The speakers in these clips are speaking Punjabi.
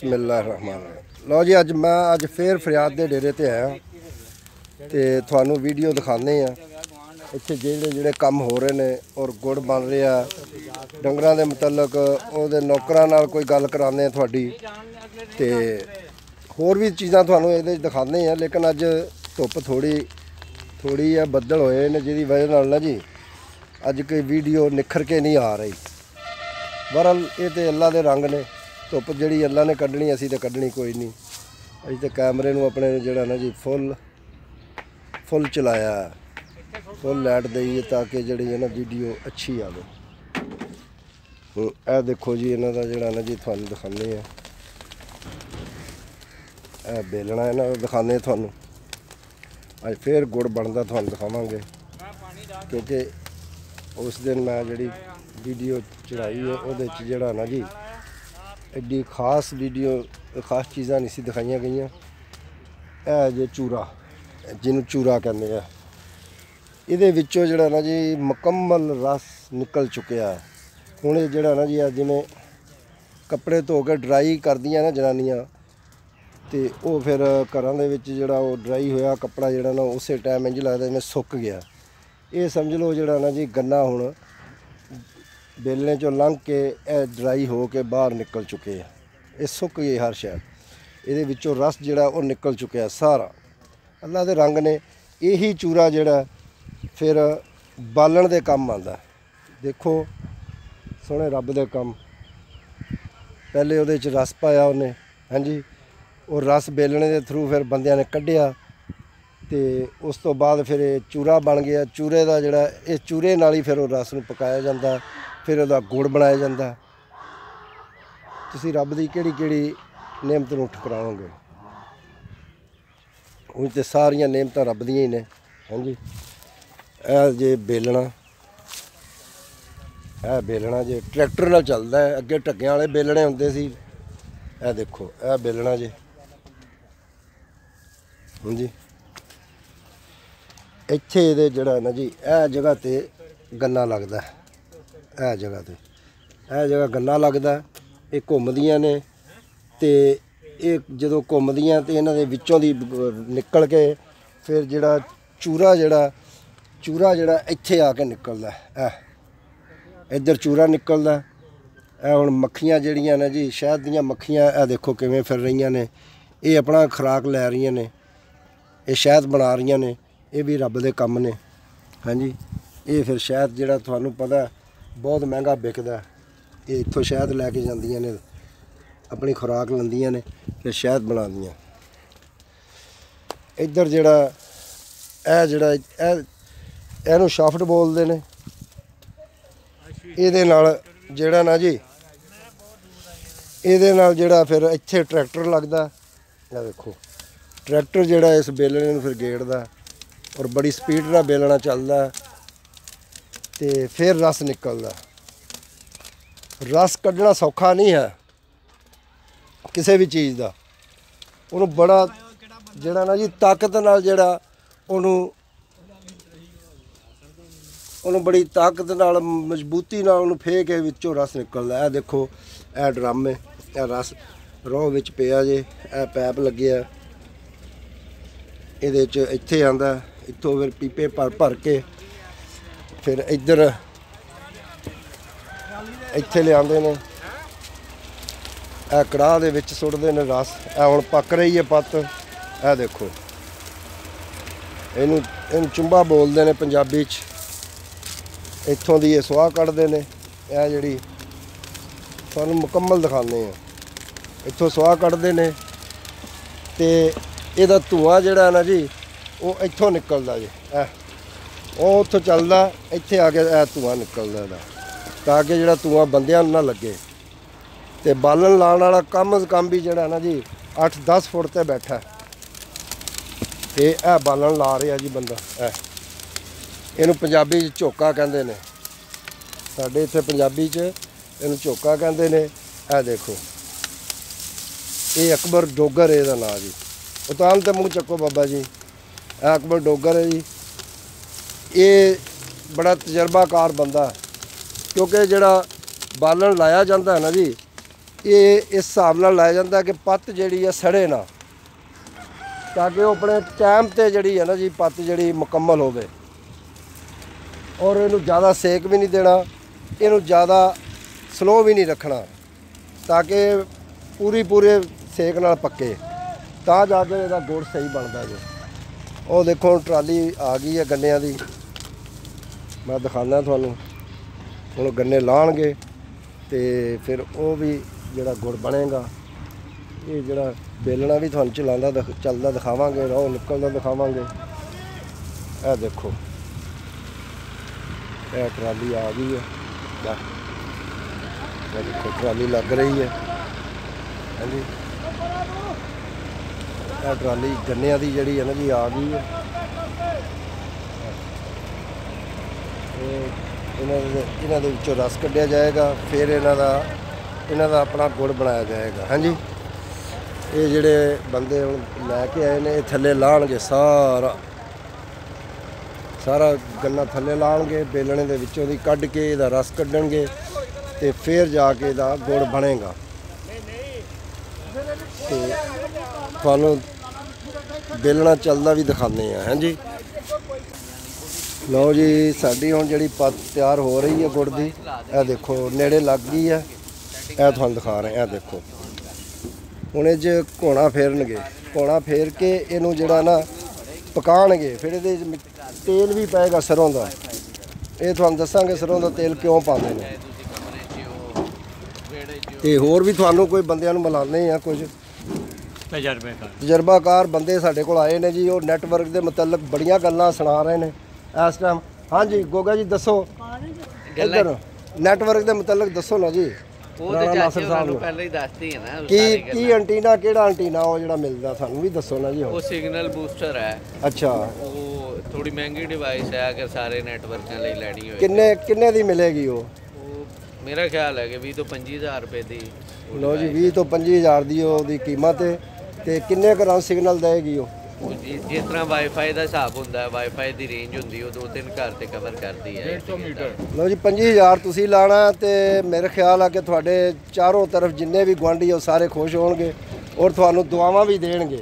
बिस्मिल्लाहिर्रहमानिर्रहीम। लो जी, अज फिर फरियाद के डेरे ते आया तो थानू वीडियो दिखाने इत्थे जेड़े काम हो रहे ने और गुड़ बन रहा डंगरां दे मुतलक ओहदे नौकरां नाल कोई गल कराने थोड़ी ते होर भी चीज़ां थानू इहदे दिखाने लेकिन अज धुप थोड़ी है बदल होए ने जिहदी वजह नाल ना जी अज कोई वीडियो निखर के नहीं आ रही। बहरहाल ये तो अल्लाह के रंग ने धुप जी अल्लाह ने कढ़नी असी तो कढ़नी कोई नहीं। अभी तो कैमरे नूं अपने जिहड़ा ना जी फुल चलाया फुल लाइट दईए ताकि जिहड़ी है ना वीडियो अच्छी आवे। ए देखो जी इन्हां दा जिहड़ा ना जी तुहानूं दिखाने बेलना इन्हां दा दिखाने तुहानूं अज फिर गुड़ बनदा तुहानूं दिखावांगे क्योंकि उस दिन मैं जिहड़ी वीडियो चढ़ाई है उहदे च जिहड़ा ना जी एड्डी खास वीडियो खास चीज़ां नहीं सी दिखाई गई। जे चूरा जिन्हों चूरा कहते हैं ये विचों जिहड़ा ना जी मुकम्मल रस निकल चुकिया है। हुण ये जिहड़ा ना जी जिवें कपड़े धो के ड्राई करदियां ना जनानियां तो वो फिर घरां दे विच जिहड़ा वो ड्राई होया कपड़ा जिहड़ा ना उस टाइम इंज लगदा जिवें सुक गया। ये समझ लो जिहड़ा ना जी गन्ना हुण बेलने चो लंघ के ड्राई हो के बाहर निकल चुके हैं। ये सुक गए हर शायद ये विचों रस जिहड़ा वो निकल चुका सारा। अल्लाह के रंग ने यही चूरा जिहड़ा फिर बालन दे काम आंदा। देखो सोहणे रब दे काम पहले उहदे च रस पाया उन्हें हाँ जी और रस बेलने के थ्रू फिर बंदियां ने कढ़िया तो उस तो बाद फिर चूरा बन गया। चूरे का जिहड़ा इस चूरे नाल ही फिर वो रस नूं पकाया जाता फिर वह गुड़ बनाया जाता। तुसीं रब की किहड़ी नेमत नूं ठुकराओगे। उंज तो सारियां नेमत रब दियां ही ने हाँ जी। जे बेलना जे ट्रैक्टर नाल चलदा है अगे ढग्गियां वाले बेलने हुंदे सी। देखो बेलना जे हाँ जी इत्थे ये जिहड़ा ना जी जगह ते गन्ना लगदा जगह गन्ना लगदा ये घुमदियां ने ते ये जदों घुमदियां ते इन्हां दे विचों दी निकल के फिर जिहड़ा चूरा जिहड़ा इत्थे आके निकलदा इधर चूरा निकलदा। हुण मक्खियां जिहड़ियां ने जी शहद दीयां मक्खियां देखो किवें फिर रहीआं ने ये अपना खुराक लै रहीआं ने ये शहद बना रही ने ये भी रब दे काम ने हाँ जी। ये फिर शहद जिहड़ा तुहानूं पता बहुत महंगा बिकदा ये इत्थों शहद लैके जांदियां ने अपनी खुराक लैंदियां ने फिर शहद बनादियां। इधर जिहड़ा इहनूं शाफ्ट बोलदे ने इहदे नाल जिहड़ा ना जी इहदे नाल जिहड़ा फिर इत्थे ट्रैक्टर लगदा। देखो ट्रैक्टर जिहड़ा इस बेलने नूं फिर गेड़दा और बड़ी स्पीड नाल बेलना चलदा ते फिर रस निकलदा। रस कढ़ना सौखा नहीं है किसी भी चीज़ का। उन्हों बड़ा जिहड़ा ना जी ताकत नाल जिहड़ा उन्हों बड़ी ताकत नाल मजबूती नाल उन्हों फेंक के विचों रस निकलदा। देखो ड्रम है रस रोह विच पिया जे पैप लगे ये इत्थे आंदा इत्थों फिर पीपे भर के फिर इधर इत्थे लियाते ने कड़ाह दे विच सुटदे ने रस। हुण पक रही है पत्त देखो इनू चुंबा बोलते हैं पंजाबी च। इत्थों दी ये सुआह कढ़दे ने जिहड़ी तुहानूं मुकम्मल दिखाने इत्थों सुआह कढ़दे ने ते इहदा धुआं जिहड़ा ना जी वो इत्थों निकलदा जी वो उत्थों चलदा इत्थे आके धुआं निकलदा इहदा ताकि जिहड़ा धुआं बंदियां नूं ना लगे। तो बालन लाने वाला कम अज़ कम भी जिहड़ा ना जी 8-10 फुट ते बैठा ते बालन ला रहा जी बंदा। इनू पंजाबी झोका कहते ने साडे इत्थे पंजाबी च इनू झोका कहते ने। देखो ये अकबर डोगर इहदा नाम जी उतान ते मूँह चक्को बाबा जी अकबर डोगर है जी। ये बड़ा तजर्बाकार बंदा क्योंकि जिहड़ा बालन लाया जाता है ना जी ਇਹ ਇਸ ਹਿਸਾਬ ਨਾਲ ਲਾਇਆ ਜਾਂਦਾ ਕਿ ਪੱਤ ਜਿਹੜੀ ਆ ਸੜੇ ਨਾ, ਤਾਂ ਕਿ ਉਹ ਆਪਣੇ ਟਾਈਮ ਤੇ ਜਿਹੜੀ ਹੈ ਨਾ ਜੀ ਪੱਤ ਜਿਹੜੀ ਮੁਕੰਮਲ ਹੋਵੇ। ਔਰ ਇਹਨੂੰ ਜ਼ਿਆਦਾ ਸੇਕ ਵੀ ਨਹੀਂ ਦੇਣਾ, ਇਹਨੂੰ ਜ਼ਿਆਦਾ ਸਲੋ ਵੀ ਨਹੀਂ ਰੱਖਣਾ, ਤਾਂ ਕਿ ਪੂਰੇ ਸੇਕ ਨਾਲ ਪੱਕੇ, ਤਾਂ ਜਾ ਕੇ ਇਹਦਾ ਗੁੜ ਸਹੀ ਬਣਦਾ ਜੀ। ਉਹ ਦੇਖੋ ਟਰਾਲੀ ਆ ਗਈ ਹੈ ਗੰਨਿਆਂ ਦੀ, ਮੈਂ ਦਿਖਾਉਂਦਾ ਤੁਹਾਨੂੰ। ਹੁਣ ਗੰਨੇ ਲਾਉਣਗੇ ਤੇ ਫਿਰ ਉਹ ਵੀ ਜਿਹੜਾ ਗੁੜ ਬਣੇਗਾ। ਇਹ ਜਿਹੜਾ ਬੇਲਣਾ ਵੀ ਤੁਹਾਨੂੰ ਚੱਲਦਾ ਦਿਖਾਵਾਂਗੇ, ਰੋਹ ਨਿਕਲਦਾ ਦਿਖਾਵਾਂਗੇ। ਇਹ ਦੇਖੋ ਇਹ ਟਰਾਲੀ ਆ ਗਈ ਹੈ, ਇਹ ਦੇਖੋ ਟਰਾਲੀ ਲੱਗ ਰਹੀ ਹੈ। ਹਾਂਜੀ ਇਹ ਟਰਾਲੀ ਗੰਨਿਆਂ ਦੀ ਜਿਹੜੀ ਹੈ ਨਾ ਜੀ ਆ ਗਈ ਹੈ। ਇਹਨਾਂ ਦੇ ਵਿੱਚੋਂ ਰਸ ਕੱਢਿਆ ਜਾਏਗਾ, ਫਿਰ ਇਹਨਾਂ ਦਾ ਆਪਣਾ ਗੁੜ ਬਣਾਇਆ ਜਾਏਗਾ। ਹਾਂਜੀ ਇਹ ਜਿਹੜੇ ਬੰਦੇ ਹੁਣ ਲੈ ਕੇ ਆਏ ਨੇ, ਇਹ ਥੱਲੇ ਲਾਉਣਗੇ ਸਾਰਾ ਗੰਨਾ ਥੱਲੇ ਲਾਉਣਗੇ, ਬੇਲਣੇ ਦੇ ਵਿੱਚੋਂ ਦੀ ਕੱਢ ਕੇ ਇਹਦਾ ਰਸ ਕੱਢਣਗੇ ਤੇ ਫਿਰ ਜਾ ਕੇ ਇਹਦਾ ਗੁੜ ਬਣੇਗਾ। ਤੇ ਤੁਹਾਨੂੰ ਬੇਲਣਾ ਚੱਲਦਾ ਵੀ ਦਿਖਾਉਂਦੇ ਆ। ਹਾਂਜੀ ਲਓ ਜੀ, ਸਾਡੀ ਹੁਣ ਜਿਹੜੀ ਪੱਤ ਤਿਆਰ ਹੋ ਰਹੀ ਹੈ ਗੁੜ ਦੀ, ਇਹ ਦੇਖੋ ਨੇੜੇ ਲੱਗ ਗਈ ਹੈ। ਇਹ ਤੁਹਾਨੂੰ ਦਿਖਾ ਰਹੇ, ਇਹ ਦੇਖੋ ਹੁਣ ਇਹ 'ਚ ਘੋਣਾ ਫੇਰਨਗੇ, ਘੋਣਾ ਫੇਰ ਕੇ ਇਹਨੂੰ ਜਿਹੜਾ ਨਾ ਪਕਾਉਣਗੇ। ਫਿਰ ਇਹਦੇ ਤੇਲ ਵੀ ਪਏਗਾ ਸਰੋਂ ਦਾ, ਇਹ ਤੁਹਾਨੂੰ ਦੱਸਾਂਗੇ ਸਰੋਂ ਦਾ ਤੇਲ ਕਿਉਂ ਪਾਉਂਦੇ ਨੇ। ਤੇ ਹੋਰ ਵੀ ਤੁਹਾਨੂੰ ਕੋਈ ਬੰਦਿਆਂ ਨੂੰ ਮਿਲਾਉਂਦੇ ਆ, ਕੁਝ ਤਜਰਬਾਕਾਰ ਬੰਦੇ ਸਾਡੇ ਕੋਲ ਆਏ ਨੇ ਜੀ। ਉਹ ਨੈਟਵਰਕ ਦੇ ਮੁਤਲਕ ਬੜੀਆਂ ਗੱਲਾਂ ਸੁਣਾ ਰਹੇ ਨੇ ਇਸ ਟਾਈਮ। ਹਾਂਜੀ ਗੋਗਾ ਜੀ ਦੱਸੋ, ਇੱਧਰ ਨੈਟਵਰਕ ਦੇ ਮੁਤਲਕ ਦੱਸੋ ਨਾ ਜੀ। ਉਹ ਤੇ ਚਾਚੇ ਨੂੰ ਪਹਿਲਾਂ ਹੀ ਦੱਸਤੀ ਹੈ ਨਾ ਕੀ ਐਂਟੀਨਾ, ਕਿਹੜਾ ਐਂਟੀਨਾ ਉਹ ਜਿਹੜਾ ਮਿਲਦਾ, ਸਾਨੂੰ ਵੀ ਦੱਸੋ ਨਾ ਜੀ। ਉਹ ਸਿਗਨਲ ਬੂਸਟਰ ਹੈ। ਅੱਛਾ, ਉਹ ਥੋੜੀ ਮਹਿੰਗੀ ਡਿਵਾਈਸ ਹੈ, ਅਗਰ ਸਾਰੇ ਨੈਟਵਰਕਾਂ ਲਈ ਲੈਣੀ ਹੋਵੇ। ਕਿੰਨੇ ਦੀ ਮਿਲੇਗੀ ਉਹ? ਮੇਰਾ ਖਿਆਲ ਹੈ ਕਿ 20 ਤੋਂ 25000 ਰੁਪਏ ਦੀ। ਲੋ ਜੀ 20 ਤੋਂ 25000 ਦੀ ਉਹਦੀ ਕੀਮਤ ਹੈ। ਤੇ ਕਿੰਨੇ ਕੁ ਰਾਉਂਡ ਸਿਗਨਲ ਦੇਗੀ ਉਹ? ਜਿਸ ਤਰ੍ਹਾਂ ਵਾਈਫਾਈ ਦਾ ਹਿਸਾਬ ਹੁੰਦਾ, ਵਾਈਫਾਈ ਦੀ ਰੇਂਜ ਹੁੰਦੀ, ਉਹ 2-3 ਘਰ ਤੇ ਕਵਰ ਕਰਦੀ ਹੈ। 150 ਮੀਟਰ। ਲੋ ਜੀ 25000 ਤੁਸੀਂ ਲਾਣਾ, ਤੇ ਮੇਰੇ ਖਿਆਲ ਆ ਕਿ ਤੁਹਾਡੇ ਚਾਰੋਂ ਤਰਫ ਜਿੰਨੇ ਵੀ ਗੁਆਂਢੀ ਉਹ ਸਾਰੇ ਖੁਸ਼ ਹੋਣਗੇ ਔਰ ਤੁਹਾਨੂੰ ਦੁਆਵਾਂ ਵੀ ਦੇਣਗੇ।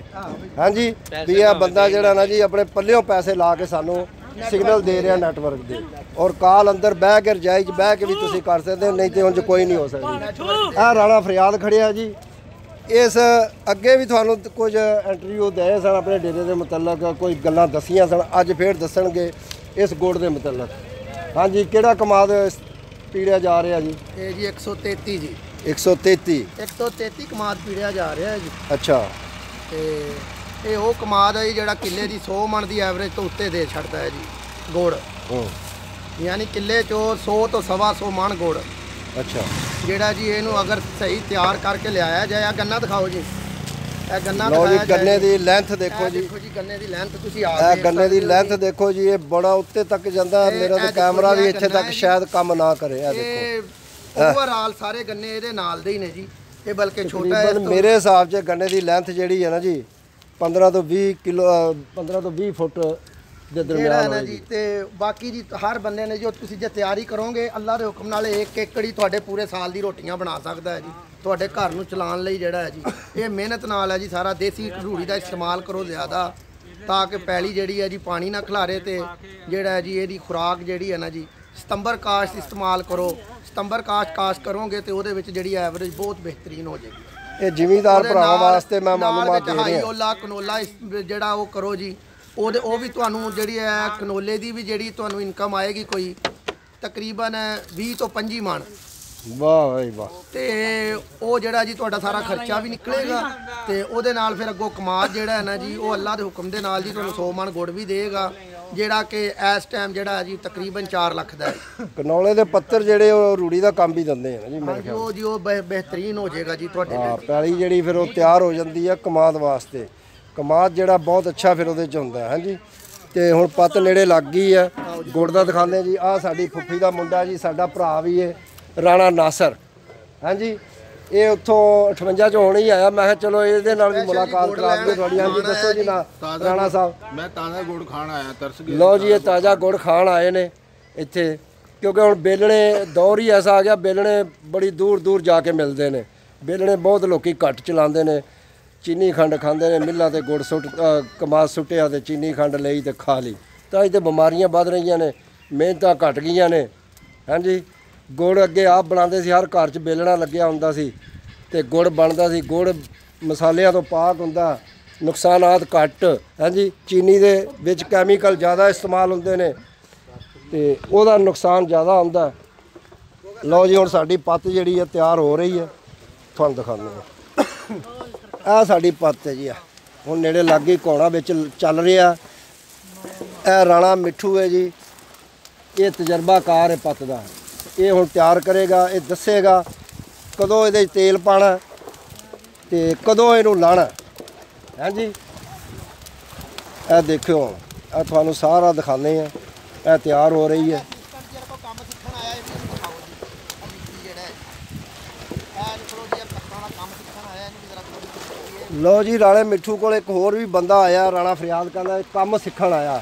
ਹਾਂਜੀ ਵੀ ਇਹ ਬੰਦਾ ਜਿਹੜਾ ਨਾ ਜੀ ਆਪਣੇ ਪੱਲਿਓਂ ਪੈਸੇ ਲਾ ਕੇ ਸਾਨੂੰ ਸਿਗਨਲ ਦੇ ਰਿਹਾ ਨੈਟਵਰਕ ਦੇ। ਔਰ ਕਾਲ ਅੰਦਰ ਬਹਿ ਕੇ ਰਜਾਈ 'ਚ ਬਹਿ ਕੇ ਵੀ ਤੁਸੀਂ ਕਰ ਸਕਦੇ, ਨਹੀਂ ਤੇ ਉਂਝ ਕੋਈ ਨਹੀਂ ਹੋ ਸਕਦੀ। ਇਹ ਰਾਣਾ ਫਰਿਆਦ ਖੜਿਆ ਜੀ। ਇਸ ਅੱਗੇ ਵੀ ਤੁਹਾਨੂੰ ਕੁਝ ਇੰਟਰਵਿਊ ਦੇ ਸਨ ਆਪਣੇ ਡੇਰੇ ਦੇ ਮੁਤਲਕ, ਕੋਈ ਗੱਲਾਂ ਦੱਸੀਆਂ ਸਨ, ਅੱਜ ਫੇਰ ਦੱਸਣਗੇ ਇਸ ਗੁੜ ਦੇ ਮੁਤਲਕ। ਹਾਂਜੀ ਕਿਹੜਾ ਕਮਾਦ ਪੀੜਿਆ ਜਾ ਰਿਹਾ ਜੀ? ਇਹ ਜੀ 133 ਜੀ। 133 ਕਮਾਦ ਪੀੜਿਆ ਜਾ ਰਿਹਾ ਹੈ ਜੀ। ਅੱਛਾ, ਤੇ ਇਹ ਉਹ ਕਮਾਦ ਹੈ ਜੀ ਜਿਹੜਾ ਕਿੱਲੇ ਦੀ 100 ਮਣ ਦੀ ਐਵਰੇਜ ਤੋਂ ਉੱਤੇ ਦੇ ਛੱਡਦਾ ਹੈ ਜੀ ਗੁੜ। ਯਾਨੀ ਕਿੱਲੇ 'ਚੋਂ 100 ਤੋਂ 125 ਮਣ ਗੁੜ। ਅੱਛਾ, ਜਿਹੜਾ ਜੀ ਇਹਨੂੰ ਅਗਰ ਸਹੀ ਤਿਆਰ ਕਰਕੇ ਲਿਆਇਆ ਜਾਏ। ਆ ਗੰਨਾ ਦਿਖਾਓ ਜੀ, ਇਹ ਗੰਨਾ ਲਓ ਜੀ ਦਿਖਾਇਆ ਗੰਨੇ ਦੀ ਲੈਂਥ ਦੇਖੋ ਜੀ। ਦੇਖੋ ਜੀ ਗੰਨੇ ਦੀ ਲੈਂਥ ਤੁਸੀਂ ਆ ਇਹ ਗੰਨੇ ਦੀ ਲੈਂਥ ਦੇਖੋ ਜੀ, ਇਹ ਬੜਾ ਉੱਤੇ ਤੱਕ ਜਾਂਦਾ। ਮੇਰਾ ਤਾਂ ਕੈਮਰਾ ਵੀ ਇੱਥੇ ਤੱਕ ਸ਼ਾਇਦ ਕੰਮ ਨਾ ਕਰੇ। ਇਹ ਦੇਖੋ ਓਵਰਆਲ ਸਾਰੇ ਗੰਨੇ ਇਹਦੇ ਨਾਲ ਦੇ ਹੀ ਨੇ ਜੀ। ਇਹ ਬਲਕਿ ਛੋਟਾ ਹੈ। ਮੇਰੇ ਹਿਸਾਬ 'ਚ ਗੰਨੇ ਦੀ ਲੈਂਥ ਜਿਹੜੀ ਹੈ ਨਾ ਜੀ 15 ਤੋਂ 20 ਕਿਲੋ 15 ਤੋਂ 20 ਫੁੱਟ ਦੇ ਦਰਮਿਆਨ ਹੈ ਜੀ। ਤੇ ਬਾਕੀ ਜੀ ਹਰ ਬੰਦੇ ਨੇ ਜੋ ਤੁਸੀਂ ਜੇ ਤਿਆਰੀ ਕਰੋਗੇ ਅੱਲਾ ਦੇ ਹੁਕਮ ਨਾਲ 1 ਏਕੜ ਹੀ ਤੁਹਾਡੇ ਪੂਰੇ ਸਾਲ ਦੀ ਰੋਟੀਆਂ ਬਣਾ ਸਕਦਾ ਹੈ ਜੀ, ਤੁਹਾਡੇ ਘਰ ਨੂੰ ਚਲਾਉਣ ਲਈ ਜਿਹੜਾ ਹੈ ਜੀ। ਇਹ ਮਿਹਨਤ ਨਾਲ ਹੈ ਜੀ। ਸਾਰਾ ਦੇਸੀ ਰੂੜੀ ਦਾ ਇਸਤੇਮਾਲ ਕਰੋ ਜ਼ਿਆਦਾ, ਤਾਂ ਕਿ ਪੈਲੀ ਜਿਹੜੀ ਹੈ ਜੀ ਪਾਣੀ ਨਾ ਖਿਲਾਰੇ। ਤੇ ਜਿਹੜਾ ਹੈ ਜੀ ਇਹਦੀ ਖੁਰਾਕ ਜਿਹੜੀ ਹੈ ਨਾ ਜੀ ਸਤੰਬਰ ਕਾਸ਼ਤ ਇਸਤੇਮਾਲ ਕਰੋ। ਸਤੰਬਰ ਕਾਸ਼ਤ ਕਰੋਗੇ ਤੇ ਉਹਦੇ ਵਿੱਚ ਜਿਹੜੀ ਐਵਰੇਜ ਬਹੁਤ ਬਿਹਤਰੀਨ ਹੋ ਜਾਏਗੀ। ਇਹ ਜ਼ਿਮੀਂਦਾਰ ਭਰਾਵਾਂ ਵਾਸਤੇ ਮੈਂ ਮਾਲੂਮਾਤ ਦੇ ਰਿਹਾ। ਹਾਈਓਲਾ ਕਨੋਲਾ ਜਿਹੜਾ ਉਹ ਕਰੋ ਜੀ, ਉਹ ਵੀ ਤੁਹਾਨੂੰ ਜਿਹੜੀ ਹੈ ਕਨੋਲੇ ਦੀ ਵੀ ਜਿਹੜੀ ਤੁਹਾਨੂੰ ਇਨਕਮ ਆਏਗੀ ਕੋਈ ਤਕਰੀਬਨ 20 ਤੋਂ 25 ਮਣ। ਵਾਹ ਭਾਈ ਵਾਹ। ਤੇ ਉਹ ਜਿਹੜਾ ਜੀ ਤੁਹਾਡਾ ਸਾਰਾ ਖਰਚਾ ਵੀ ਨਿਕਲੇਗਾ, ਤੇ ਉਹਦੇ ਨਾਲ ਫਿਰ ਅੱਗੋਂ ਕਮਾਦ ਜਿਹੜਾ ਹੈ ਨਾ ਜੀ ਉਹ ਅੱਲਾ ਦੇ ਹੁਕਮ ਦੇ ਨਾਲ ਜੀ ਤੁਹਾਨੂੰ 100 ਮਣ ਗੁੜ ਵੀ ਦੇਗਾ, ਜਿਹੜਾ ਕਿ ਇਸ ਟਾਈਮ ਜਿਹੜਾ ਹੈ ਜੀ ਤਕਰੀਬਨ 4 ਲੱਖ ਦਾ ਹੈ। ਕਨੌਲੇ ਦੇ ਪੱਤਰ ਜਿਹੜੇ ਉਹ ਰੂੜੀ ਦਾ ਕੰਮ ਵੀ ਦਿੰਦੇ ਆ ਜੀ ਮੇਰੇ ਖਿਆਲ। ਉਹ ਬਿਹਤਰੀਨ ਹੋ ਜਾਏਗਾ ਜੀ ਤੁਹਾਡੇ ਲਈ। ਪੈਲੀ ਜਿਹੜੀ ਫਿਰ ਉਹ ਤਿਆਰ ਹੋ ਜਾਂਦੀ ਆ ਕਮਾਦ ਵਾਸਤੇ। ਕਮਾਦ ਜਿਹੜਾ ਬਹੁਤ ਅੱਛਾ ਫਿਰ ਉਹਦੇ 'ਚ ਹੁੰਦਾ ਹੈ। ਹਾਂਜੀ ਤੇ ਹੁਣ ਪੱਤ ਨੇੜੇ ਲੱਗ ਗਈ ਆ, ਗੁੜ ਦਾ ਦਿਖਾਉਂਦੇ ਜੀ। ਆਹ ਸਾਡੀ ਫੁੱਫੀ ਦਾ ਮੁੰਡਾ ਜੀ, ਸਾਡਾ ਭਰਾ ਵੀ ਹੈ ਰਾਣਾ ਨਾਸਰ। ਹਾਂਜੀ ਇਹ ਉੱਥੋਂ 58 ਚੋਂ ਹੁਣ ਹੀ ਆਇਆ। ਮੈਂ ਕਿਹਾ ਚਲੋ ਇਹਦੇ ਨਾਲ ਵੀ ਮੁਲਾਕਾਤ ਕਰਾ ਦਈਏ ਤੁਹਾਡੀ। ਹਾਂਜੀ ਦੱਸੋ ਜੀ ਨਾ ਰਾਣਾ ਸਾਹਿਬ। ਮੈਂ ਤਾਜ਼ਾ ਗੁੜ ਖਾਣ ਆਇਆ, ਤਰਸ ਗਿਆ। ਲਓ ਜੀ ਇਹ ਤਾਜ਼ਾ ਗੁੜ ਖਾਣ ਆਏ ਨੇ ਇੱਥੇ, ਕਿਉਂਕਿ ਹੁਣ ਬੇਲਣੇ ਦੌਰ ਹੀ ਐਸਾ ਆ ਗਿਆ, ਬੇਲਣੇ ਬੜੀ ਦੂਰ ਦੂਰ ਜਾ ਕੇ ਮਿਲਦੇ ਨੇ। बेलणे बहुत लोग घट चलाते हैं, चीनी खंड खाते हैं, मिलों से गुड़ सुट कमास सुटिया तो चीनी खंड ली तो खा ली, तो अज तो बीमारियां वध रही ने, मेहनत घट गई ने। हाँ जी, गुड़ अगे आप बनाते सी, हर घर च बेलना लग्या हुंदा सी ते गुड़ बनता सी, गुड़ मसालियां तो पाक हुंदा, नुकसानात घट। हाँ जी, चीनी दे विच कैमिकल ज़्यादा इस्तेमाल होंदे ने ते ओहदा नुकसान ज़्यादा हुंदा। लो जी, हुण साडी पत्त जिहड़ी है तैयार हो रही है, तुहानूं दिखाने आ साडी पत्त है जी। हुण नेड़े लागे घोड़ा विच चल रहा, यह राणा मिठू है जी, ये तजर्बाकार है पत्त दा, ये हुण तैयार करेगा, ये दसेगा कदों इहदे च तेल पाना ते कदों इहनूं लाना। हाँ जी, यह देखियो, यह तुहानूं सारा दिखाने हैं, यह तैयार हो रही है। लो जी, राणे मिठू को एक होर भी बंदा आया, राणा फरियाद कहना काम सीखण आया,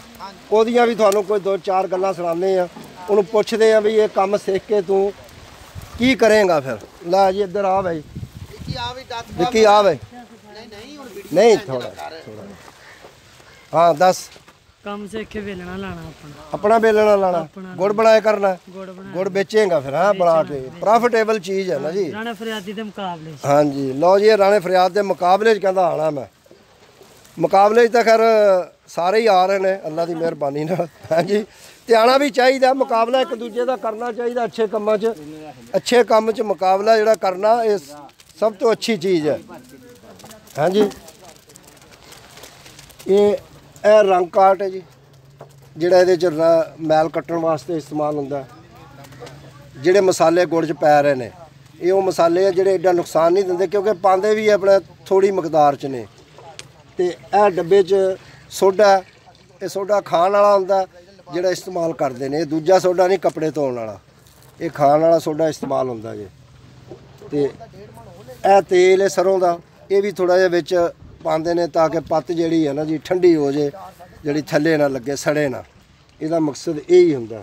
ओहदियां भी तुहानूं कोई 2-4 गल्लां सुणाने आ, उन्होंने पुछदे आ भी ये काम सीख के तू की करेगा फिर। ला जी इधर आ भाई, विक्की आ भाई, नहीं थोड़ा हाँ दस। काम सीख के बेलना लाना अपना बेलना लाना, गुड़ बनाया करना, गुड़ बेचेगा फिर। हाँ, बना के प्रॉफिटेबल चीज़ है ना जी, राणा फरियादी दे मुकाबले। हाँ जी, लो जी, राणे फरियाद के मुकाबले कहता आना मैं, मुकाबले तो खैर सारे ही आ रहे हैं अल्लाह की मेहरबानी नाल। हाँ जी, ते आना भी चाहिए, मुकाबला एक दूजे का करना चाहिए, अच्छे कामों च, अच्छे काम च मुकाबला जिहड़ा करना ये सब तो अच्छी चीज़ है। हाँ जी, ये रंग काट है जी, जिहड़ा इहदे च मैल कट्टण वास्ते इस्तेमाल हुंदा। जिहड़े मसाले गुड़ च पै रहे हैं, ये वो मसाले है जिहड़े एडा नुकसान नहीं दिंदे, क्योंकि पांदे भी अपने थोड़ी मकदार च ने। ते यह डब्बे च सोडा, ये सोडा खाण वाला हुंदा जिहड़ा इस्तेमाल करदे ने, दूजा सोडा नहीं कपड़े धोण वाला, ये खाण वाला सोडा इस्तेमाल हुंदा जी। ते यह तेल है सरों दा, ये भी थोड़ा जिहा विच पाते हैं ताकि पत्त जी है ना जी ठंडी हो जाए, जी थले ना लगे, सड़े ना, इसका मकसद यही होंगे।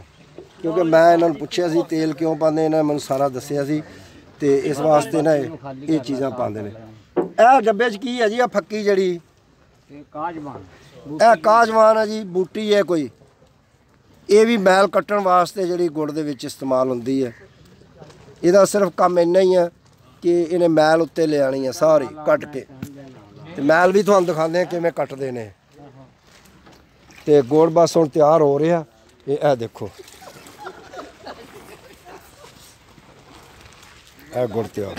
क्योंकि मैं इन्होंने पूछा सी तेल क्यों पाते, इन्हें मैं सारा दसिया सी, तो इस वास्ते ना ये चीज़ां पाते हैं। यह डब्बे च की है जी, फक्की जड़ी काजवान है जी, बूटी है कोई, ये भी मैल कट्टण वास्ते जी गुड़ दे विच इस्तेमाल होंदी है। इसदा सिर्फ काम इन्ना ही है कि इन्हें मैल उत्ते ले आनी है सारी कट के, ते मैल भी तुहानूं दिखाते हैं किवें कट्टदे ने। ते गुड़ बस हुण तैयार हो रहा, ये देखो यह गुड़ तैयार।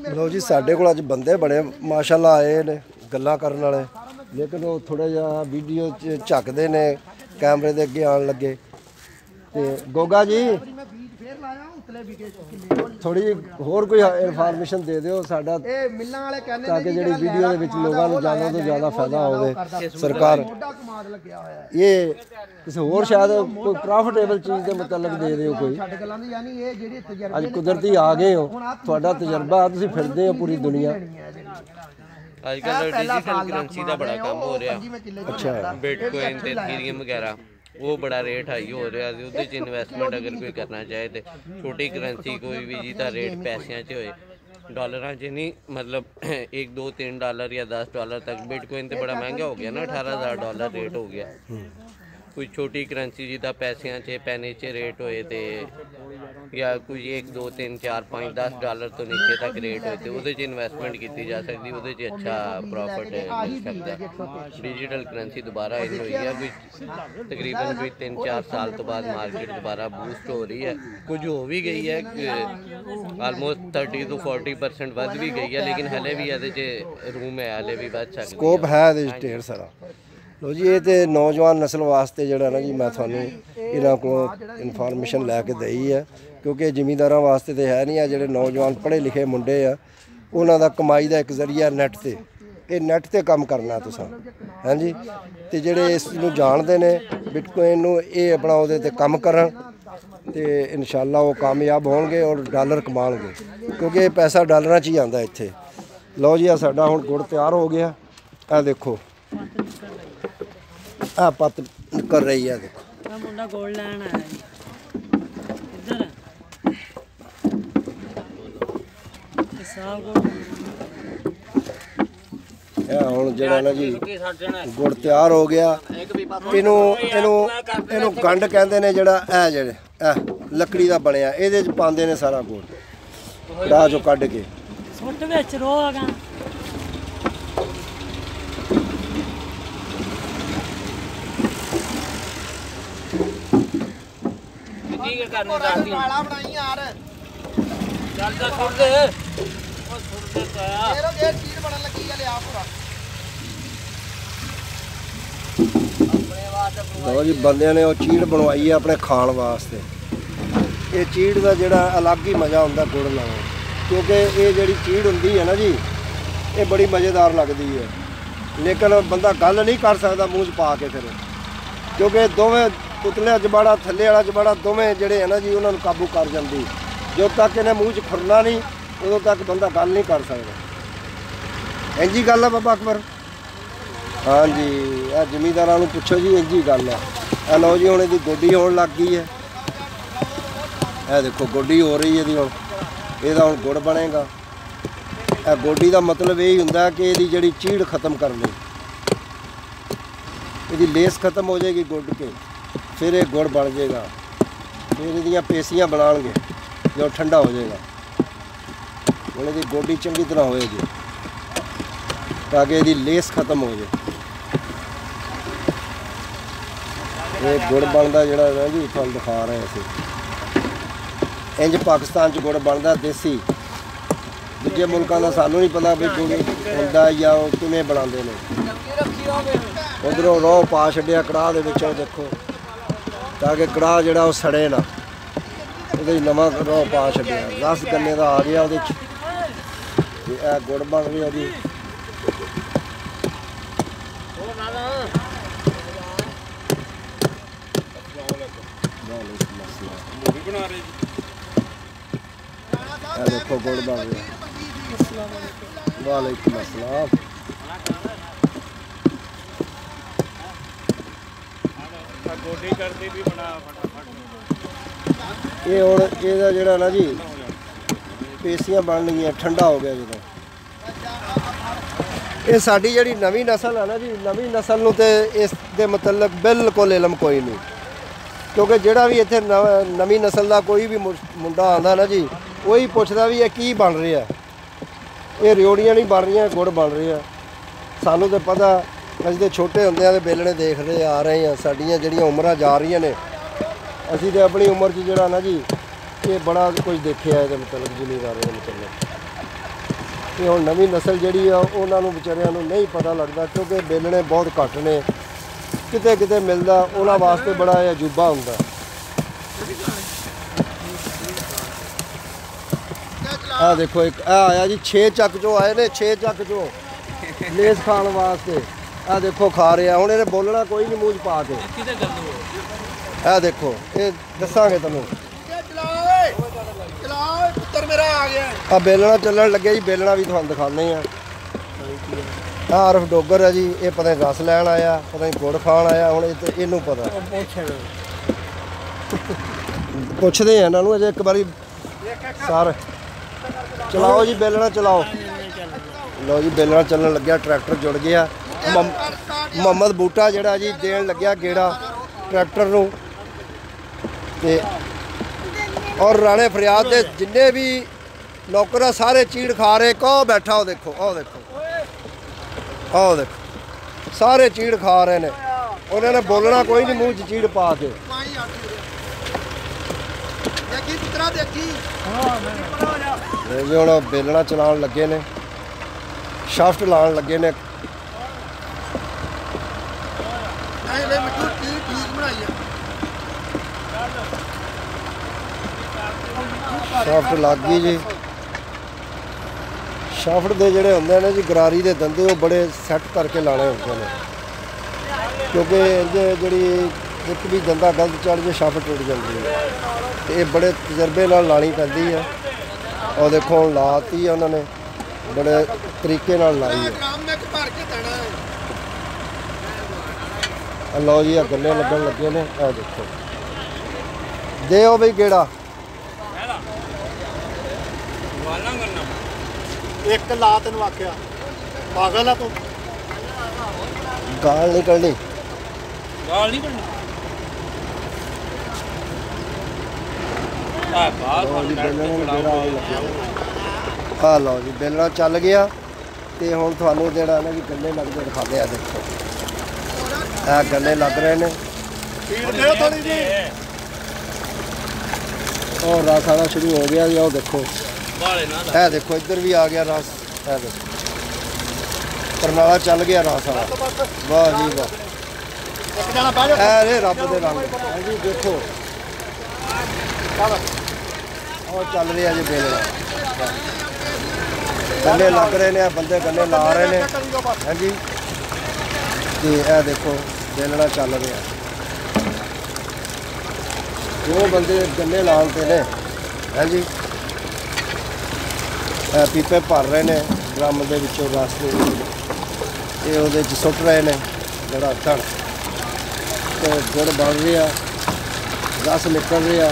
लो जी, साडे कोल अज बंदे बड़े माशाअल्लाह आए ने गल्लां करन वाले, लेकिन वो थोड़ा जिहा वीडियो च झकदे ने, कैमरे दे अगे आन लगे। ते गोगा जी थोड़ी होर कोई इन्फॉर्मेशन दे दिओ साडा, ताकि जिहड़ी वीडियो दे विच लोगां नूं ज़्यादा तो ज़्यादा फायदा होवे। सरकार ये किसी होर शायद कोई प्रॉफिटेबल चीज़ के मतलब दे दिओ कोई। अज कुदरती आ गए हो, तुहाडा तजर्बा, तुसीं फिरदे हो पूरी दुनिया। आजकल डिजिटल करंसी का बड़ा काम हो रहा। अच्छा, बिटकॉइन ते इथेरियम वगैरह वो बड़ा रेट हाई हो रहा है। उहदे च इन्वेस्टमेंट अगर कोई करना चाहे तो छोटी करंसी कोई भी जिहदा रेट पैसों च होए, डॉलर च नहीं, मतलब $1, $2, $3 या $10 तक। बिटकॉइन तो बड़ा महंगा हो गया ना, $18,000 रेट हो गया। कोई छोटी करंसी जिदा पैसों च पैने च रेट होए तो, या कोई $1, $2, $3, $4, $5, $10 तो नीचे तक रेट होए तो उहदे च इन्वेस्टमेंट की जा सकती, उहदे च अच्छा प्रॉफिट मिल सकता। डिजिटल करंसी दोबारा इन हुई है, कोई तकरीबन कोई 3-4 साल तो बाद मार्केट दोबारा बूस्ट हो रही है। कुछ हो भी गई है, आलमोस्ट 30 to 40% वध भी गई है, लेकिन हले भी ये रूम है, हले भी वध सकती, स्कोप है ढेर सारा। लो जी, ये तो नौजवान नस्ल वास्ते जोड़ा ना जी, मैं थानू इन्हों को इन्फॉर्मेशन लैके दई है, क्योंकि जिमींदार वास्ते तो है नहीं है। जोड़े नौजवान पढ़े लिखे मुंडे आ, उन्हों कमाई का एक जरिया नैट से, ये नैट से काम करना तुसां। हाँ जी, तो जोड़े इसनूं जानते हैं बिटकॉइन नूं, ये अपना उहदे ते काम करन ते इंशाअल्लाह वो कामयाब होणगे और डॉलर कमाणगे, क्योंकि पैसा डॉलरां च ही आंदा इत्थे। लो जी, साडा हुण गुड़ तैयार हो गया, आ देखो आ पत्त कर रही है। देखो ਆ ਮੁੰਡਾ ਗੋਲ ਲੈਣ ਆਇਆ ਜੀ ਇੱਧਰ ਤੇ ਸਾਹ ਗੋਲ ਇਹ ਹੁਣ ਜਿਹੜਾ ਨਾ ਜੀ ਗੁੜ ਤਿਆਰ ਹੋ ਗਿਆ। ਇਹਨੂੰ ਗੰਢ ਕਹਿੰਦੇ ਨੇ। ਜਿਹੜਾ ਇਹ ਜਿਹੜੇ ਇਹ ਲੱਕੜੀ ਦਾ ਬਣਿਆ ਇਹਦੇ 'ਚ ਪਾਉਂਦੇ ਨੇ ਸਾਰਾ ਗੁੜ ਰਾਹ 'ਚੋਂ ਕੱਢ ਕੇ। ਸੁੱਟ ਵਿੱਚ ਰੋ ਆਗਾ ਕੀ ਕਰਨੇ ਦੱਸਦੀ ਵਾਲਾ ਬਣਾਈ ਯਾਰ ਚੱਲ ਜਾ ਸੁੱਟ ਦੇ ਉਹ ਸੁੱਟ ਦੇ ਤਾਇਆ ਫੇਰ ਉਹ ਜੇ ਚੀਜ਼ ਬਣਨ ਲੱਗੀ ਆ ਲਿਆ ਪੂਰਾ ਲਓ ਜੀ ਬੰਦਿਆਂ ਨੇ ਉਹ ਚੀੜ ਬਣਵਾਈ ਹੈ ਆਪਣੇ ਖਾਣ ਵਾਸਤੇ। ਇਹ ਚੀੜ ਦਾ ਜਿਹੜਾ ਅਲੱਗ ਹੀ ਮਜ਼ਾ ਹੁੰਦਾ ਗੁੜ ਨਾਲੋਂ, ਕਿਉਂਕਿ ਇਹ ਜਿਹੜੀ ਚੀੜ ਹੁੰਦੀ ਹੈ ਨਾ ਜੀ ਇਹ ਬੜੀ ਮਜ਼ੇਦਾਰ ਲੱਗਦੀ ਹੈ। ਲੇਕਿਨ ਬੰਦਾ ਗੱਲ ਨਹੀਂ ਕਰ ਸਕਦਾ ਮੂੰਹ 'ਚ ਪਾ ਕੇ ਫਿਰ, ਕਿਉਂਕਿ ਦੋਵੇਂ ਉਤਲੇ ਜਬਾੜਾ ਥੱਲੇ ਵਾਲਾ ਜਬਾੜਾ ਦੋਵੇਂ ਜਿਹੜੇ ਹੈ ਨਾ ਜੀ ਉਹਨਾਂ ਨੂੰ ਕਾਬੂ ਕਰ ਜਾਂਦੀ। ਜਦੋਂ ਤੱਕ ਇਹਨੇ ਮੂੰਹ 'ਚ ਖੁਰਨਾ ਨਹੀਂ ਉਦੋਂ ਤੱਕ ਬੰਦਾ ਗੱਲ ਨਹੀਂ ਕਰ ਸਕਦਾ। ਇੰਜੀ ਗੱਲ ਆ ਬਾਬਾ ਅਕਬਰ? ਹਾਂਜੀ ਇਹ ਜ਼ਿਮੀਂਦਾਰਾਂ ਨੂੰ ਪੁੱਛੋ ਜੀ, ਇੰਜੀ ਗੱਲ ਆ। ਇਹ ਲਓ ਜੀ ਹੁਣ ਇਹਦੀ ਗੋਡੀ ਹੋਣ ਲੱਗ ਗਈ ਹੈ। ਇਹ ਦੇਖੋ ਗੋਡੀ ਹੋ ਰਹੀ ਇਹਦੀ ਹੁਣ। ਇਹਦਾ ਹੁਣ ਗੁੜ ਬਣੇਗਾ। ਇਹ ਗੋਡੀ ਦਾ ਮਤਲਬ ਇਹ ਹੀ ਹੁੰਦਾ ਕਿ ਇਹਦੀ ਜਿਹੜੀ ਚੀੜ ਖਤਮ ਕਰਨੀ, ਇਹਦੀ ਲੇਸ ਖਤਮ ਹੋ ਜਾਏਗੀ ਗੁੜ ਕੇ, ਫਿਰ ਇਹ ਗੁੜ ਬਣ ਜਾਏਗਾ। ਫਿਰ ਇਹਦੀਆਂ ਪੇਸੀਆਂ ਬਣਾਉਣਗੇ ਜਦੋਂ ਠੰਡਾ ਹੋ ਜਾਏਗਾ। ਹੁਣ ਇਹਦੀ ਗੋਡੀ ਚੰਗੀ ਤਰ੍ਹਾਂ ਹੋਏਗੀ ਤਾਂ ਕਿ ਇਹਦੀ ਲੇਸ ਖਤਮ ਹੋ ਜਾਏ। ਇਹ ਗੁੜ ਬਣਦਾ ਜਿਹੜਾ ਨਾ ਜੀ ਤੁਹਾਨੂੰ ਦਿਖਾ ਰਹੇ ਅਸੀਂ। ਇੰਜ ਪਾਕਿਸਤਾਨ 'ਚ ਗੁੜ ਬਣਦਾ ਦੇਸੀ। ਦੂਜੇ ਮੁਲਕਾਂ ਦਾ ਸਾਨੂੰ ਨਹੀਂ ਪਤਾ ਵੀ ਗੁੜ ਹੁੰਦਾ ਜਾਂ ਉਹ ਕਿਵੇਂ ਬਣਾਉਂਦੇ ਨੇ। ਉਧਰੋਂ ਰੋਹ ਪਾ ਛੱਡਿਆ ਕੜਾਹ ਦੇ ਵਿੱਚ, ਉਹ ਦੇਖੋ, ਤਾਂ ਕਿ ਕੜਾਹ ਜਿਹੜਾ ਉਹ ਸੜੇ ਨਾ। ਉਹਦੇ 'ਚ ਨਵਾਂ ਰੋਹ ਪਾ ਛੱਡਿਆ, ਰਸ ਗੰਨੇ ਦਾ ਆ ਗਿਆ ਉਹਦੇ 'ਚ। ਤੇ ਇਹ ਗੁੜ ਬਣ ਰਿਹਾ ਜੀ। देखो गुड़ बन गया। वालेकुम अस्सलाम। ये ਹੁਣ ਇਹਦਾ ਜਿਹੜਾ ਨਾ ਜੀ ਪੇਸੀਆਂ ਬਣ ਗਈਆਂ, ਠੰਡਾ ਹੋ ਗਿਆ ਜਦੋਂ। ਇਹ ਸਾਡੀ ਜਿਹੜੀ ਨਵੀਂ ਨਸਲ ਹੈ ਨਾ ਜੀ, ਨਵੀਂ ਨਸਲ ਨੂੰ ਤੇ ਇਸ ਦੇ ਮੁਤਲਕ ਬਿਲਕੁਲ ਇਲਮ ਕੋਈ ਨਹੀਂ, ਕਿਉਂਕਿ ਜਿਹੜਾ ਵੀ ਇੱਥੇ ਨਵੀਂ ਨਸਲ ਦਾ ਕੋਈ ਵੀ ਮੁੰਡਾ ਆਉਂਦਾ ਨਾ ਜੀ, ਉਹੀ ਪੁੱਛਦਾ ਵੀ ਇਹ ਕੀ ਬਣ ਰਿਹਾ। ਇਹ ਰਿਓੜੀਆਂ ਨਹੀਂ ਬਣ ਰਹੀਆਂ, ਗੁੜ ਬਣ ਰਿਹਾ। ਸਾਨੂੰ ਤਾਂ ਪਤਾ, ਅਸੀਂ ਤਾਂ ਛੋਟੇ ਹੁੰਦਿਆਂ ਦੇ ਬੇਲਣੇ ਦੇਖਦੇ ਆ ਰਹੇ ਹਾਂ। ਸਾਡੀਆਂ ਜਿਹੜੀਆਂ ਉਮਰਾਂ ਜਾ ਰਹੀਆਂ ਨੇ, ਅਸੀਂ ਤਾਂ ਆਪਣੀ ਉਮਰ 'ਚ ਜਿਹੜਾ ਨਾ ਜੀ ਇਹ ਬੜਾ ਕੁਝ ਦੇਖਿਆ ਇਹਦੇ ਮਤਲਬ ਜ਼ਿਮੀਂਦਾਰਾਂ ਦੇ ਮਤਲਬ। ਤੇ ਹੁਣ ਨਵੀਂ ਨਸਲ ਜਿਹੜੀ ਆ ਉਹਨਾਂ ਨੂੰ ਵਿਚਾਰਿਆਂ ਨੂੰ ਨਹੀਂ ਪਤਾ ਲੱਗਦਾ, ਕਿਉਂਕਿ ਬੇਲਣੇ ਬਹੁਤ ਘੱਟ ਨੇ, ਕਿਤੇ ਕਿਤੇ ਮਿਲਦਾ, ਉਹਨਾਂ ਵਾਸਤੇ ਬੜਾ ਅਜੂਬਾ ਹੁੰਦਾ। ਆ ਦੇਖੋ ਇੱਕ ਆ ਆਇਆ ਜੀ 6 ਚੱਕ ਚੋਂ ਆਏ ਨੇ, 6 ਚੱਕ ਚੋਂ ਲੇਸ ਖਾਣ ਵਾਸਤੇ। ਆ ਦੇਖੋ ਖਾ ਰਿਹਾ। ਹੁਣ ਇਹਨੇ ਬੋਲਣਾ ਕੋਈ ਨਹੀਂ ਮੂੰਹ 'ਚ ਪਾ ਕੇ। ਇਹ ਦੇਖੋ, ਇਹ ਦੱਸਾਂਗੇ ਤੁਹਾਨੂੰ। ਚਲਾਓ ਪੁੱਤਰ ਮੇਰਾ ਆ ਗਿਆ। ਆ ਬੇਲਣਾ ਚੱਲਣ ਲੱਗਿਆ ਜੀ, ਬੇਲਣਾ ਵੀ ਤੁਹਾਨੂੰ ਦਿਖਾਉਂਦੇ ਆ। ਆ ਆਰਫ ਡੋਗਰ ਹੈ ਜੀ, ਇਹ ਪਤਾ ਨਹੀਂ ਰਸ ਲੈਣ ਆਇਆ, ਪਤਾ ਨਹੀਂ ਗੁੜ ਖਾਣ ਆਇਆ। ਹੁਣ ਇਹਨੂੰ ਪਤਾ, ਪੁੱਛਦੇ ਆ ਇਹਨਾਂ ਨੂੰ ਅਜੇ ਇੱਕ ਵਾਰੀ। ਸਰ ਚਲਾਓ ਜੀ ਬੇਲਣਾ, ਚਲਾਓ। ਲਓ ਜੀ ਬੇਲਣਾ ਚੱਲਣ ਲੱਗਿਆ, ਟਰੈਕਟਰ ਜੁੜ ਗਿਆ। ਮੁਹੰਮਦ ਬੂਟਾ ਜਿਹੜਾ ਜੀ ਦੇਣ ਲੱਗਿਆ ਗੇੜਾ ਟਰੈਕਟਰ ਨੂੰ। ਤੇ ਔਰ ਰਾਣੇ ਫਰਿਆਦ ਦੇ ਜਿੰਨੇ ਵੀ ਨੌਕਰ ਆ ਸਾਰੇ ਚੀੜ ਖਾ ਰਹੇ। ਕੋ ਬੈਠਾ ਉਹ ਦੇਖੋ, ਉਹ ਦੇਖੋ, ਉਹ ਦੇਖੋ, ਸਾਰੇ ਚੀੜ ਖਾ ਰਹੇ ਨੇ। ਉਹਨਾਂ ਨੇ ਬੋਲਣਾ ਕੋਈ ਨਹੀਂ ਮੂੰਹ 'ਚ ਚੀੜ ਪਾ ਕੇ। ਦੇਖੀ ਪੁੱਤਰਾ ਦੇਖੀ। ਜੀ ਹੁਣ ਬੇਲਣਾ ਚਲਾਉਣ ਲੱਗੇ ਨੇ, ਸ਼ਾਫਟ ਲਾਉਣ ਲੱਗੇ ਨੇ। ਨਹੀਂ ਵੇ ਮਿੱਠੂ ਠੀਕ ਬਣਾਈ ਆ। ਸ਼ਾਫਟ ਲੱਗ ਗਈ ਜੀ। ਸ਼ਾਫਟ ਦੇ ਜਿਹੜੇ ਹੁੰਦੇ ਨੇ ਜੀ ਗਰਾਰੀ ਦੇ ਦੰਦੇ, ਉਹ ਬੜੇ ਸੈੱਟ ਕਰਕੇ ਲਾਣੇ ਹੁੰਦੇ ਨੇ, ਕਿਉਂਕਿ ਇਹਦੇ ਜਿਹੜੀ ਇੱਕ ਵੀ ਦੰਦਾ ਗਲਤ ਚੜ੍ਹ ਜੇ ਸ਼ਾਫਟ ਟੁੱਟ ਜਾਂਦੀ ਹੈ। ਤੇ ਇਹ ਬੜੇ ਤਜਰਬੇ ਨਾਲ ਲਾਣੀ ਪੈਂਦੀ ਹੈ। ਉਹ ਦੇਖੋ ਹੁਣ ਲਾਤੀ ਉਹਨਾਂ ਨੇ, ਬੜੇ ਤਰੀਕੇ ਨਾਲ ਲਾਈ ਹੈ। ਲਓ ਜੀ, ਆ ਗੰਨੇ ਲੱਗਣ ਲੱਗੇ ਨੇ। ਆ ਦੇਖੋ, ਦਿਓ ਬਈ ਗੇੜਾ। ਇੱਕ ਲਾ ਤੈਨੂੰ ਆਖਿਆ ਪਾਗਲ ਆ ਤੂੰ। ਗਾਲ ਨਹੀਂ ਕੱਢਣੀ। ਗਾਲ ਨਹੀਂ ਕੱਢਣੀ। ਆ ਲਓ ਜੀ, ਬੇਲਣਾ ਚੱਲ ਗਿਆ। ਤੇ ਹੁਣ ਤੁਹਾਨੂੰ ਜਿਹੜਾ ਨਾ ਜੀ ਗੰਨੇ ਲੱਗਦੇ ਦਿਖਾਉਂਦੇ ਆ। ਦੇਖੋ, ਇਹ ਗੰਨੇ ਲੱਗ ਰਹੇ ਨੇ। ਥੋੜੀ ਜੀ ਉਹ ਰਸ ਆਉਣਾ ਸ਼ੁਰੂ ਹੋ ਗਿਆ ਜੀ। ਉਹ ਦੇਖੋ, ਇਹ ਦੇਖੋ ਇੱਧਰ ਵੀ ਆ ਗਿਆ ਰਸ। ਇਹ ਦੇਖੋ, ਕਰਨਾਲਾ ਚੱਲ ਗਿਆ ਰਸ ਵਾਲਾ। ਵਾਹ ਜੀ ਵਾਹ, ਇੱਕ ਜਣਾ ਬਹਿ ਜਾ। ਇਹ ਰੱਬ ਦੇ ਰੰਗ ਹੈ ਜੀ। ਦੇਖੋ, ਉਹ ਚੱਲ ਰਿਹਾ ਜੀ ਬੇਲਣਾ। ਗੰਨੇ ਲੱਗ ਰਹੇ ਨੇ, ਬੰਦੇ ਗੰਨੇ ਲਾ ਰਹੇ ਨੇ। ਹਾਂਜੀ, ਤੇ ਇਹ ਦੇਖੋ ਬੇਲਣਾ ਚੱਲ ਰਿਹਾ। ਜੋ ਬੰਦੇ ਗੰਨੇ ਲਾਉਣ ਤੇ ਨੇ, ਹਾਂਜੀ, ਇਹ ਪੀਪੇ ਭਰ ਰਹੇ ਨੇ ਡਰਮ ਦੇ ਵਿੱਚੋਂ ਰਸ ਦੇ। ਇਹ ਉਹਦੇ 'ਚ ਸੁੱਟ ਰਹੇ ਨੇ ਜਿਹੜਾ ਧੜ, ਤੇ ਗੁੜ ਬਣ ਰਿਹਾ, ਰਸ ਨਿਕਲ ਰਿਹਾ।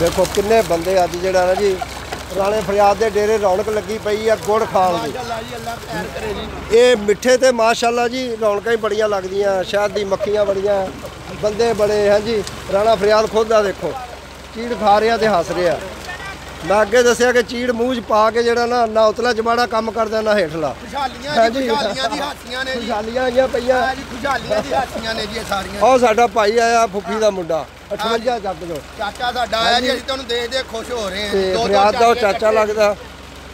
ਦੇਖੋ ਕਿੰਨੇ ਬੰਦੇ ਅੱਜ ਜਿਹੜਾ ਨਾ ਜੀ ਰਾਣੇ ਫਰਿਆਦ ਦੇ ਡੇਰੇ ਰੌਣਕ ਲੱਗੀ ਪਈ ਆ ਗੁੜ ਖਾਣ ਦੀ। ਇਹ ਮਿੱਠੇ ਤੇ ਮਾਸ਼ਾਅੱਲਾ ਜੀ ਰੌਣਕਾਂ ਹੀ ਬੜੀਆਂ ਲੱਗਦੀਆਂ। ਸ਼ਹਿਦ ਦੀ ਮੱਖੀਆਂ ਬੜੀਆਂ, ਬੰਦੇ ਬੜੇ। ਹਾਂਜੀ, ਰਾਣਾ ਫਰਿਆਦ ਖੁਦ ਆ ਦੇਖੋ, ਚੀੜ ਖਾ ਰਿਹਾ ਤੇ ਹੱਸ ਰਿਹਾ। ਮੈਂ ਅੱਗੇ ਦੱਸਿਆ ਕਿ ਚੀੜ ਮੂੰਹ 'ਚ ਪਾ ਕੇ ਜਿਹੜਾ ਨਾ ਉਤਲਾ ਜਮਾੜਾ ਕੰਮ ਕਰਦਾ ਨਾ ਹੇਠਲਾ। ਖੁਸ਼ਹਾਲੀਆਂ ਦੀ ਹਾਸੀਆਂ ਨੇ ਜੀ। ਖੁਸ਼ਹਾਲੀਆਂ ਆਈਆਂ ਪਈਆਂ ਜੀ, ਖੁਸ਼ਹਾਲੀਆਂ ਦੀ ਹਾਸੀਆਂ ਨੇ ਜੀ ਇਹ ਸਾਰੀਆਂ। ਉਹ ਸਾਡਾ ਭਾਈ ਆਇਆ ਫੁੱਫੀ ਦਾ ਮੁੰਡਾ 58 ਜੱਗ ਤੋਂ। ਚਾਚਾ ਸਾਡਾ ਆਇਆ ਜੀ, ਅਸੀਂ ਤੁਹਾਨੂੰ ਦੇਖ ਖੁਸ਼ ਹੋ ਰਹੇ ਹਾਂ। ਤੇ ਫਰਿਆਦ ਦਾ ਉਹ ਚਾਚਾ ਲੱਗਦਾ,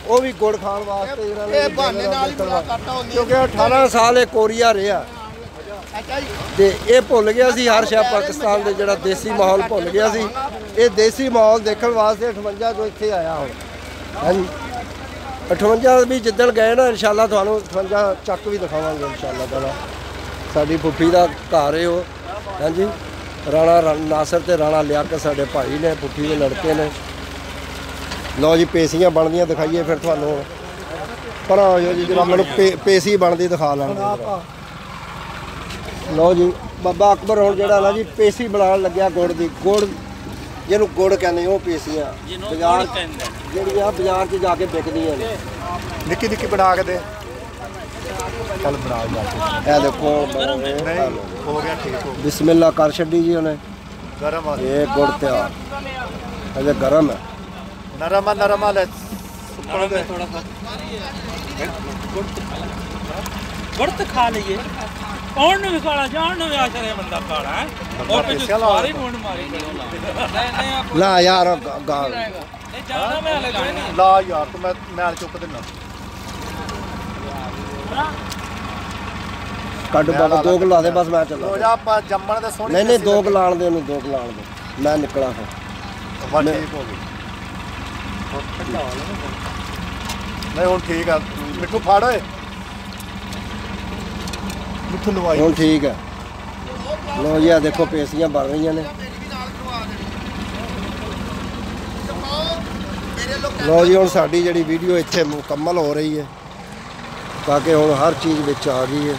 ਉਹ ਵੀ ਗੁੜ ਖਾਣ ਵਾਸਤੇ ਇਹ ਬਹਾਨੇ ਨਾਲ ਹੀ ਬੜਾ ਕਰਤਾ ਹੁੰਦੀ। ਕਿਉਂਕਿ 18 ਸਾਲ ਇਹ ਕੋਰੀਆ ਰਿਹਾ ਅੱਛਾ ਜੀ, ਤੇ ਇਹ ਭੁੱਲ ਗਿਆ ਸੀ ਹਰ ਸ਼ਹਿਰ ਪਾਕਿਸਤਾਨ ਦੇ ਜਿਹੜਾ ਦੇਸੀ ਮਾਹੌਲ ਭੁੱਲ ਗਿਆ ਸੀ। ਇਹ ਦੇਸੀ ਮਾਹੌਲ ਦੇਖਣ ਵਾਸਤੇ 58 ਤੋਂ ਇੱਥੇ ਆਇਆ ਹੁਣ। ਹਾਂਜੀ, 58 ਵੀ ਜਿੱਦਣ ਗਏ ਨਾ ਇਨਸ਼ਾਅੱਲਾ ਤੁਹਾਨੂੰ 58 ਚੱਕ ਵੀ ਦਿਖਾਵਾਂਗੇ ਇਨਸ਼ਾਅੱਲਾ ਤਾਲਾ। ਸਾਡੀ ਫੁੱਫੀ ਦਾ ਘਰ ਹੈ ਉਹ। ਹਾਂਜੀ, ਰਾਣਾ ਨਾਸਰ ਤੇ ਰਾਣਾ ਲਿਆਕਤ ਸਾਡੇ ਭਾਈ ਨੇ, ਫੁੱਫੀ ਦੇ ਲੜਕੇ ਨੇ। ਲਓ ਜੀ, ਪੇਸੀਆਂ ਬਣਦੀਆਂ ਦਿਖਾਈਏ ਫਿਰ ਤੁਹਾਨੂੰ। ਪਰ ਹੋ ਜੀ ਜਿਹੜਾ ਮੈਨੂੰ ਪੇਸੀ ਬਣਦੀ ਦਿਖਾ ਲੈਣ। ਲਓ ਜੀ, ਬਾਬਾ ਅਕਬਰ ਹੁਣ ਜਿਹੜਾ ਨਾ ਜੀ ਪੇਸੀ ਬਣਾਉਣ ਲੱਗਿਆ ਗੁੜ ਦੀ। ਗੁੜ ਜਿਹਨੂੰ ਗੁੜ ਕਹਿੰਦੇ ਉਹ ਪੇਸੀਆਂ ਬਾਜ਼ਾਰ ਜਿਹੜੀਆਂ ਬਾਜ਼ਾਰ 'ਚ ਜਾ ਕੇ ਵਿਕਦੀਆਂ ਨੇ। ਨਿੱਕੀ ਨਿੱਕੀ ਬਣਾ ਕੇ ਦੇ। ਚੱਲ ਬਣਾ ਜਾ। ਇਹ ਦੇਖੋ, ਨਹੀਂ ਹੋ ਗਿਆ, ਠੀਕ ਹੋ ਗਿਆ। ਬਿਸਮਿਲ੍ਲਾ ਕਰ ਛੱਡੀ ਜੀ ਉਹਨੇ। ਗਰਮ ਆ, ਇਹ ਗੁੜ ਤਿਆਰ ਅਜੇ ਗਰਮ ਹੈ। ਨਰਮ ਆ, ਨਰਮ ਆ। ਲੈ ਥੋੜਾ ਸਾ ਗੁੜ ਤੇ ਖਾ ਲਈਏ। ਕੌਣ ਨੂੰ ਵੀ ਕਾਲਾ, ਜਾਣ ਨੂੰ ਵੀ ਆਸ਼ਰੇ ਬੰਦਾ ਕਾਲਾ ਹੈ। ਉਹ ਪਿੱਛੇ ਸਾਰੇ ਮੁੰਡ ਮਾਰੀ ਨਹੀਂ ਲਾ ਯਾਰ ਗਾਲ ਜਾਣਾ ਮੈਂ ਹਲੇ ਕੋਈ ਨਹੀਂ। ਲਾ ਯਾਰ ਤੂੰ, ਮੈਂ ਮੈਲ ਚੁੱਕ ਦਿੰਦਾ। ਕੱਢ ਬਾਬਾ, ਦੋ ਕੁ ਲਾ ਦੇ ਬਸ, ਮੈਂ ਚੱਲਾਂ। ਹੋ ਜਾ ਆਪਾਂ ਜੰਮਣ ਦੇ ਸੋਹਣੀ। ਨਹੀਂ ਦੋ ਕੁ ਲਾਣ ਦੇ ਉਹਨੂੰ, ਦੋ ਕੁ ਲਾਣ ਦੇ, ਮੈਂ ਨਿਕਲਾਂ ਫਿਰ। ਬਸ ਠੀਕ ਹੋ ਗਈ। ਨਹੀਂ ਹੁਣ ਠੀਕ ਆ। ਮਿੱਠੂ ਫੜ ਓਏ, ਮਿੱਠੂ ਲਵਾਈ। ਹੁਣ ਠੀਕ ਹੈ। ਲੋ ਜੀ, ਆ ਦੇਖੋ ਪੇਸੀਆਂ ਬਣ ਰਹੀਆਂ ਨੇ। ਲੋ ਜੀ, ਹੁਣ ਸਾਡੀ ਜਿਹੜੀ ਵੀਡੀਓ ਇੱਥੇ ਮੁਕੰਮਲ ਹੋ ਰਹੀ ਹੈ ਤਾਂ ਕਿ ਹੁਣ ਹਰ ਚੀਜ਼ ਵਿੱਚ ਆ ਗਈ ਹੈ।